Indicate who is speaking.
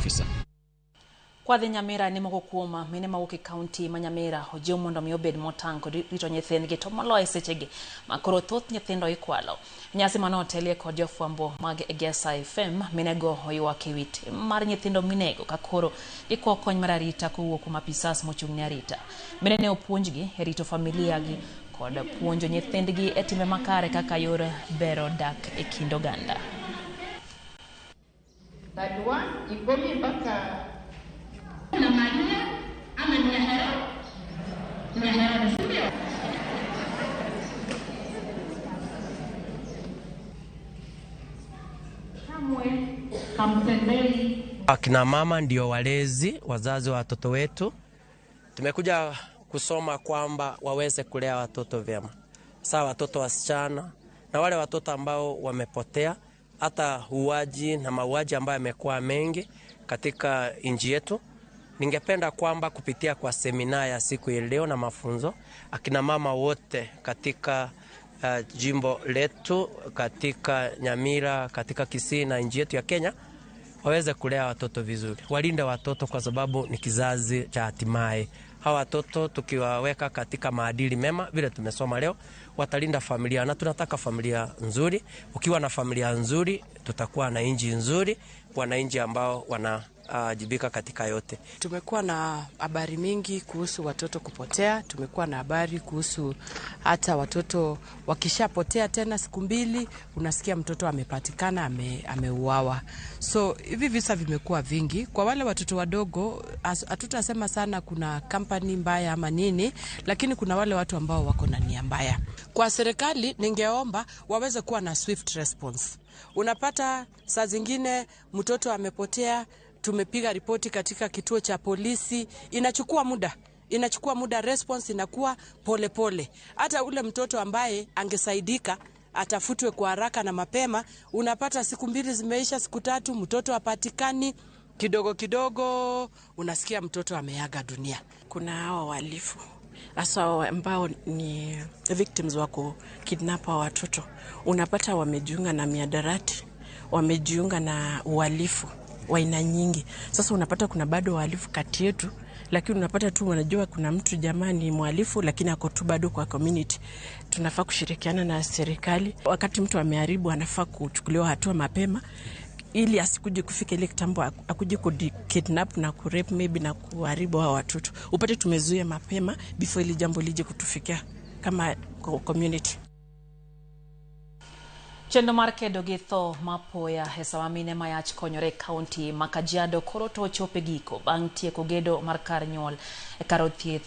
Speaker 1: ofisa.
Speaker 2: Kwa Nyamira ni moko kuoma mine mawuok e kaunti ma Nyamira ojiw mondo mi obed motang' kod rito nyithindgi to moloyo sechegi makoro thoth nyithindo ikwalo. Nyasi manotelie kod jofwambo mag Egesa FM minego oywak e wit mar nyithindo minego ka koro ikwa kony mar arita kowuok kuom apisas mochung' ne arita. Mine ne opuonjgi e rito familia gi kod puonjo nyithindgi e timbe makare kaka yor bero dak e kind oganda.
Speaker 3: Badwa ikomi mpaka
Speaker 4: na Maria ama ni hero ndio kamwe kamtendei.
Speaker 5: Akina mama ndio walezi wazazi wa watoto wetu. Tumekuja kusoma kwamba waweze kulea watoto vyema, sawa watoto wasichana na wale watoto ambao wamepotea, hata uwaji na mauaji ambayo yamekuwa mengi katika nchi yetu. Ningependa kwamba kupitia kwa semina ya siku ya leo na mafunzo, akina mama wote katika jimbo letu, katika Nyamira, katika Kisii na nchi yetu ya Kenya waweze kulea watoto vizuri. Walinde watoto kwa sababu ni kizazi cha hatimaye. Hawa watoto tukiwaweka katika maadili mema vile tumesoma leo, watalinda familia, na tunataka familia nzuri. Ukiwa na familia nzuri, tutakuwa na nchi nzuri, wananchi ambao wanajibika katika yote.
Speaker 6: Tumekuwa na habari mingi kuhusu watoto kupotea, tumekuwa na habari kuhusu hata watoto wakishapotea tena siku mbili unasikia mtoto amepatikana ameuawa. So hivi visa vimekuwa vingi. Kwa wale watoto wadogo hatutasema sana kuna kampani mbaya ama nini, lakini kuna wale watu ambao wako na nia mbaya. Kwa serikali ningeomba waweze kuwa na swift response. Unapata saa zingine mtoto amepotea, tumepiga ripoti katika kituo cha polisi, inachukua muda, response inakuwa pole. Hata ule mtoto ambaye angesaidika atafutwe kwa haraka na mapema, unapata siku mbili zimeisha, siku tatu mtoto hapatikani, kidogo unasikia mtoto ameaga dunia.
Speaker 7: Kuna hao wahalifu hasa ambao ni victims wako kidnapa watoto, unapata wamejiunga na miadarati, wamejiunga na uhalifu wa aina nyingi. Sasa unapata kuna bado wahalifu kati yetu, lakini unapata tu wanajua kuna mtu jamani mhalifu lakini ako tu bado kwa community. Tunafaa kushirikiana na serikali. Wakati mtu ameharibu anafaa kuchukuliwa hatua mapema ili asikuje kufika ile kitambo akuje kidnap na kurape maybe na kuharibu hao watoto. Upate tumezuia mapema before ile jambo lije kutufikia kama community.
Speaker 2: Chendo mar kedo gi tho mapoya hesawa mine mayach konyore kaunti ma Kajiado koro to chope giko bang' tieko gedo mar kar nyuol e kar thieth